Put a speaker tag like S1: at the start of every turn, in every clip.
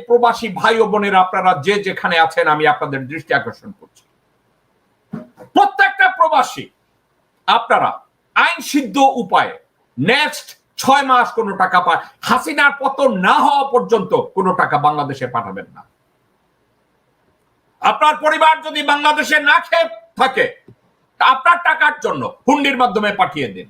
S1: প্রবাসী ভাই ও বোনেরা আপনারা যে যেখানে আছেন, আমি আপনাদের দৃষ্টি আকর্ষণ করছি, প্রত্যেকটা প্রবাসী আপনারা আইন সিদ্ধ উপায়ে নেক্সট 6 মাস কোনো টাকা পায়, হাসিনার পতন না হওয়া পর্যন্ত কোনো টাকা বাংলাদেশে পাঠাবেন না। আপনার পরিবার যদি বাংলাদেশে না খেয়ে থাকে, আপনার টাকার জন্য হুন্ডির মাধ্যমে পাঠিয়ে দিন।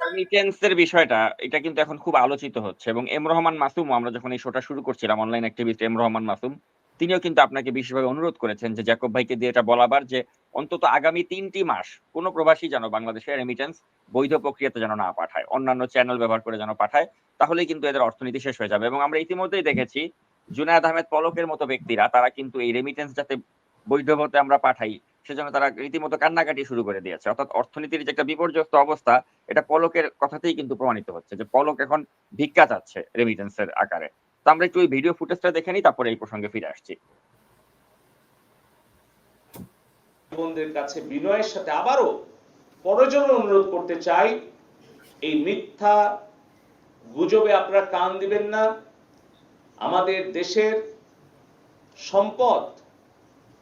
S2: রেমিটেন্সের বিষয়টা এটা কিন্তু এখন খুব আলোচিত হচ্ছে, এবং এম রহমান মাসুম, আমরা যখন এই শোটা শুরু করছিলাম, online activist M Rahman Masum তিনিও কিন্তু আপনাকে বিশেষভাবে অনুরোধ করেছেন যে জ্যাকব ভাইকে দিয়ে এটা বলাবার যে অন্তত আগামী 3টি মাস কোন প্রবাসী যেন বাংলাদেশের রেমিটেন্স বৈধ প্রক্রিয়াতে যেন না পাঠায়, অন্যান্য চ্যানেল ব্যবহার করে যেন পাঠায়, তাহলেই কিন্তু এদের অর্থনীতি শেষ হয়ে যাবে। এবং আমরা ইতিমধ্যেই দেখেছি জুনায়েদ আহমেদ পলকের মতো ব্যক্তিরা তারা কিন্তু এই রেমিটেন্স যাতে বৈধভাবে আমরা পাঠাই সেজন্য তারা রীতিমতো কান্নাকাটি শুরু করে দিয়েছে। অর্থাৎ অর্থনীতির যে একটা বিপর্যস্ত অবস্থা, এটা পলকের কথাতেই কিন্তু প্রমাণিত হচ্ছে যে পলক এখন ভিক্ষা চাচ্ছে রেমিটেন্সের আকারে। তো আমরা একটু ওই ভিডিও ফুটেজটা দেখে নিই, তারপরে এই প্রসঙ্গে ফিরে আসছি।
S3: বন্ধুদের কাছে বিনয়ের সাথে আবারও পরজনের অনুরোধ করতে চাই, এই মিথ্যা গুজবে আপনারা কান দিবেন না। আমাদের দেশের সম্পদ,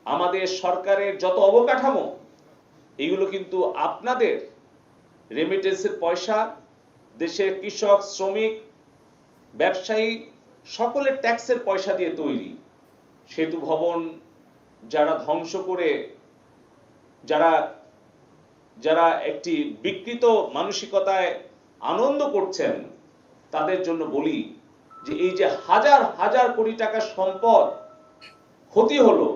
S3: আমাদের সরকারের যত অবকাঠামো, এগুলো কিন্তু আপনাদের রেমিটেন্সের পয়সা, দেশের কৃষক, শ্রমিক, ব্যবসায়ী সকলের ট্যাক্সের পয়সা দিয়ে তৈরি। সেতু ভবন যারা ধ্বংস করে, যারা একটি বিকৃত মানসিকতায় আনন্দ করছেন, তাদের জন্য বলি যে এই যে হাজার হাজার কোটি টাকার সম্পদ ক্ষতি হলো,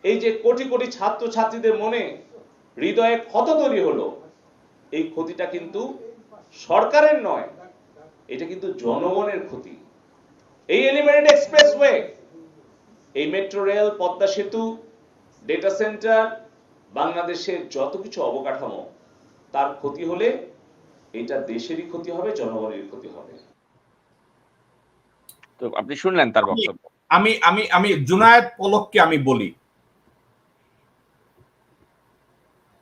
S3: এই যে কোটি কোটি ছাত্র ছাত্রীদের মনে হৃদয়ে ক্ষত তৈরি হলো, এই ক্ষতিটা কিন্তু সরকারের নয়, এটা কিন্তু জনগণের ক্ষতি। এই এলিভেটেড এক্সপ্রেসওয়ে, এই মেট্রো রেল, পদ্মা সেতু, ডেটা সেন্টার, বাংলাদেশের যত কিছু অবকাঠামো, তার ক্ষতি হলে এটা দেশেরই ক্ষতি হবে, জনগণের ক্ষতি হবে।
S2: তো আপনি শুনলেন তার বক্তব্য।
S1: আমি আমি আমি জুনায়েদ পলককে আমি বলি,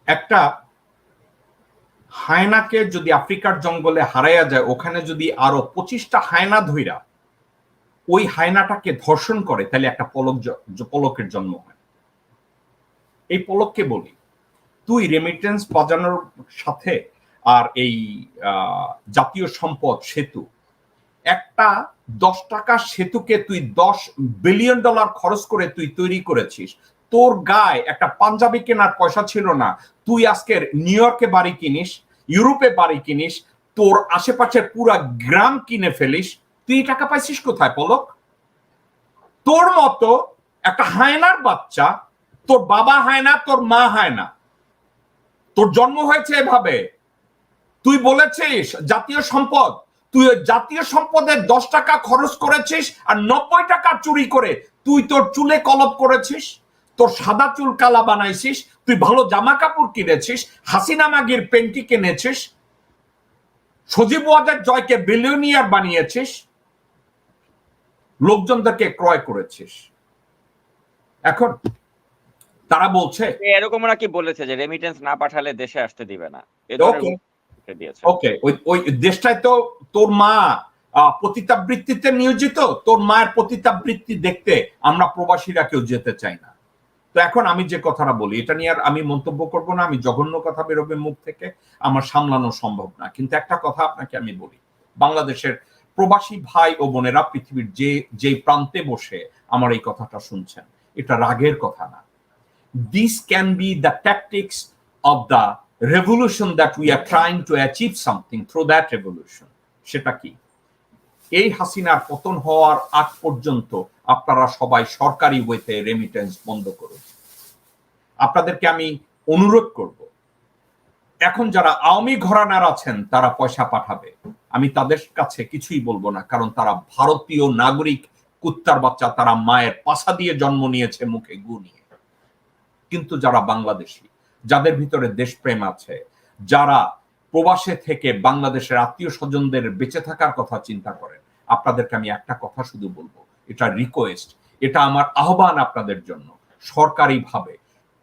S1: একটা হায়নাকে যদি আফ্রিকার জঙ্গলে হারাইয়া যায়, ওখানে যদি আরো 25টা হায়না ধইরা ওই হায়নাটাকে ধর্ষণ করে, তাহলে একটা পলকের জন্ম হয়। এই পলককে বলি, তুই রেমিটেন্স বাজানোর সাথে আর এই জাতীয় সম্পদ সেতু, একটা 10 টাকার সেতুকে তুই $10 বিলিয়ন খরচ করে তুই তৈরি করেছিস। তোর গায়ে একটা পাঞ্জাবি কেনার পয়সা ছিল না, তুই আজকের নিউ ইয়র্কে বাড়ি কিনিস, ইউরোপে বাড়ি কিনিস, তোর আশেপাশের পুরা গ্রাম কিনে ফেলিস। তুই টাকা পাইছিস কোথায় পলক? তোর মতো একটা হায়নার বাচ্চা, তোর বাবা হায়না, তোর মা হায়না, তোর জন্ম হয়েছে এভাবে। তুই বলেছিস জাতীয় সম্পদ, তুই জাতীয় সম্পদের 10 টাকা খরচ করেছিস আর 90 টাকা চুরি করে তুই তোর চুলে কলপ করেছিস, তোর সাদা চুল কালা বানাইছিস, তুই ভালো জামা কাপড় কিনেছিস, হাসিনা মাগির পেন্টি কিনেছিস, সজীব ওয়াজেদ জয়কে বিলিয়নিয়ার বানিয়েছিস, লোকজনদেরকে ক্রয় করেছিস। এখন তারা বলছে
S2: এরকম নাকি বলেছে যে রেমিটেন্স না পাঠালে দেশে আসতে দিবে না।
S1: ওকে, ওই দেশটায় তো তোর মা পতিতাবৃত্তিতে নিয়োজিত, তোর মায়ের পতিতাবৃত্তি দেখতে আমরা প্রবাসীরা কেউ যেতে চাই না। তো এখন আমি যে কথাটা বলি, এটা নিয়ে আর আমি মন্তব্য করব না, আমি জঘন্য কথা বেরোবে মুখ থেকে, আমার সামলানো সম্ভব না। কিন্তু একটা কথা আপনাকে আমি বলি, বাংলাদেশের প্রবাসী ভাই ও বোনেরা পৃথিবীর যে প্রান্তে বসে আমার এই কথাটা শুনছেন, এটা রাগের কথা না। This can be the tactics of the revolution that we are trying to achieve something through that revolution. সেটা কি? এই হাসিনার পতন হওয়ার আগ পর্যন্ত আপনারা সবাই সরকারি ওয়েতে রেমিটেন্স বন্ধ করুন। আপনাদেরকে আমি অনুরোধ করব, এখন যারা আওয়ামী ঘরানার আছেন তারা পয়সা পাঠাবে, আমি তাদের কাছে কিছুই বলবো না, কারণ তারা ভারতীয় নাগরিক, কুত্তার বাচ্চা, তারা মায়ের পাছা দিয়ে জন্ম নিয়েছে মুখে গু নিয়ে। কিন্তু যারা বাংলাদেশি, যাদের ভিতরে দেশপ্রেম আছে, যারা প্রবাসে থেকে বাংলাদেশের আত্মীয় স্বজনদের বেঁচে থাকার কথা চিন্তা করেন, আপনাদেরকে আমি একটা কথা শুধু বলবো, এটা রিকোয়েস্ট, এটা আমার আহ্বান আপনাদের জন্য, সরকারিভাবে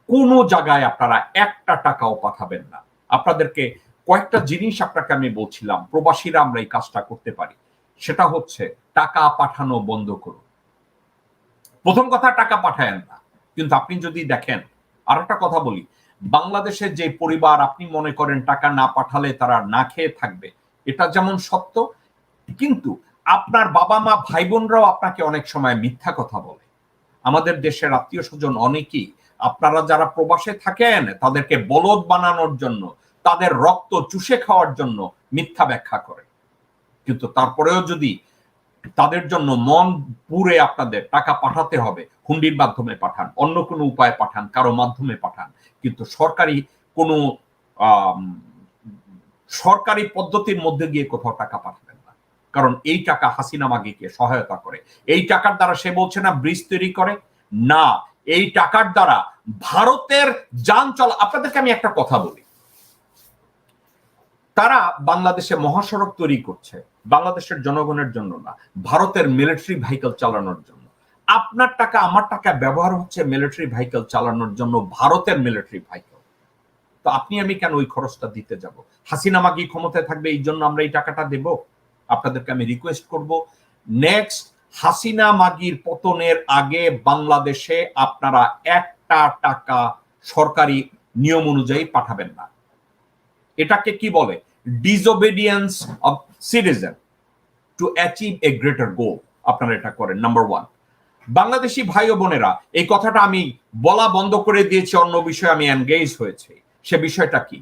S1: কোনো জায়গায় আপনারা একটা টাকাও পাঠাবেন না। আপনাদেরকে কয়েকটা জিনিস আপনাকে আমি বলছিলাম, প্রবাসীরা আমরা এই কাজটা করতে পারি, সেটা হচ্ছে টাকা পাঠানো বন্ধ করুন। প্রথম কথা, টাকা পাঠায়েন না। কিন্তু আপনি যদি দেখেন, আর একটা কথা বলি, বাংলাদেশের যে পরিবার আপনি মনে করেন টাকা না পাঠালে তারা না খেয়ে থাকবে, এটা যেমন সত্য, কিন্তু আপনার বাবা মা ভাই বোনরাও আপনাকে অনেক সময় মিথ্যা কথা বলে। আমাদের দেশের আত্মীয় স্বজন অনেকেই, আপনারা যারা প্রবাসে থাকেন তাদেরকে বলদ বানানোর জন্য, তাদের রক্ত চুষে খাওয়ার জন্য মিথ্যা ব্যাখ্যা করে। কিন্তু তারপরেও যদি তাদের জন্য মন পুরে আপনাদের টাকা পাঠাতে হবে, হুন্ডির মাধ্যমে পাঠান, অন্য কোনো উপায়ে পাঠান, কারো মাধ্যমে পাঠান, কিন্তু সরকারি কোনো সরকারি পদ্ধতির মধ্যে গিয়ে কোথাও টাকা পাঠাবেন না। কারণ এই টাকা হাসিনা মাগিকে সহায়তা করে। এই টাকার দ্বারা সে বলছে না ব্রিজ তৈরি করে, না, এই টাকার দ্বারা ভারতের যান চল। আপনাদেরকে আমি একটা কথা বলি, তারা বাংলাদেশে মহাসড়ক তৈরি করছে বাংলাদেশের জনগণের জন্য না, ভারতের মিলিটারি ভেহিকল চালানোর জন্য। আপনার টাকা আমার টাকা ব্যবহার হচ্ছে মিলিটারি ভেহিকল চালানোর জন্য, ভারতের মিলিটারি ভেহিকল। তো আপনি আমি কেন ওই খরচটা দিতে যাব? হাসিনা মাগি ক্ষমতায় থাকবে এই জন্য আমরা এই টাকাটা দেব? আপনাদেরকে আমি রিকোয়েস্ট করব, নেক্সট হাসিনা মাগির পতনের আগে বাংলাদেশে আপনারা একটা টাকা সরকারি নিয়ম অনুযায়ী পাঠাবেন না। এটাকে কি বলে? Disobedience of citizen to achieve a greater goal. আপনারা এটা করেন। নাম্বার 1, বাংলাদেশি ভাই ও বোনেরা, এই কথাটা আমি বলা বন্ধ করে দিয়েছি, অন্য বিষয়ে আমি এনগেজ হয়েছি। সে বিষয়টা কি?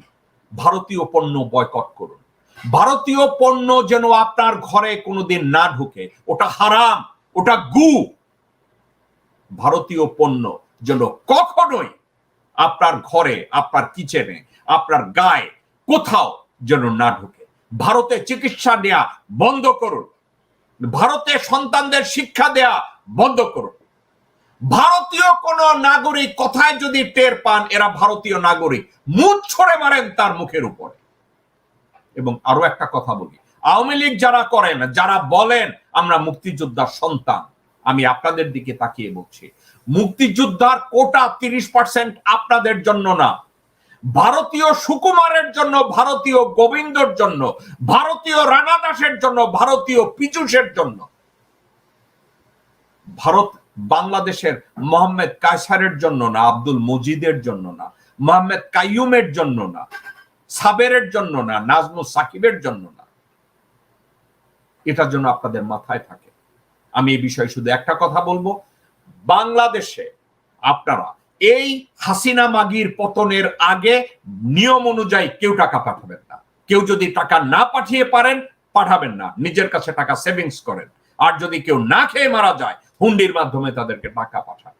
S1: ভারতীয় পণ্য বয়কট করুন। ভারতীয় পণ্য যেন আপনার ঘরে কোনোদিন না ঢুকে, ওটা হারাম, ওটা গু। ভারতীয় পণ্য যেন কখনোই আপনার ঘরে, আপনার কিচেনে, আপনার গায়ে কোথাও যেন না ঢুকে। ভারতে চিকিৎসা দেয়া বন্ধ করুন। ভারতে সন্তানদের শিক্ষা দেয়া বন্ধ করুন। ভারতীয় কোন নাগরিক কথায় যদি টের পান এরা ভারতীয় নাগরিক, মুখ ছড়ে মারেন তার মুখের উপরে। এবং আরো একটা কথা বলি, আওয়ামী লীগ যারা করেন, যারা বলেন আমরা মুক্তিযোদ্ধার সন্তান, আমি আপনাদের দিকে তাকিয়ে বলছি, মুক্তিযোদ্ধার কোটা 30% আপনাদের জন্য না, ভারতীয় সুকুমারের জন্য, ভারতীয় গোবিন্দর জন্য, ভারতীয় রানা দাসের জন্য, ভারতীয় পীযুষের জন্য। ভারত বাংলাদেশের মোহাম্মদ কায়সারের জন্য না, আব্দুল মজিদের জন্য না, মোহাম্মদ কাইয়ুমের জন্য না, সাবেরের জন্য না, নাজমুল সাকিবের জন্য না। এটার জন্য আপনাদের মাথায় থাকে। আমি এই বিষয়ে শুধু একটা কথা বলবো, বাংলাদেশে আপনারা এই হাসিনা মাগির পতনের আগে নিয়ম অনুযায়ী কেউ টাকা পাঠাবেন না। কেউ যদি টাকা না পাঠিয়ে পারেন পাঠাবেন না, নিজের কাছে টাকা সেভিংস করেন। আর যদি কেউ না খেয়ে মারা যায়, হুন্ডির মাধ্যমে তাদেরকে টাকা পাঠান।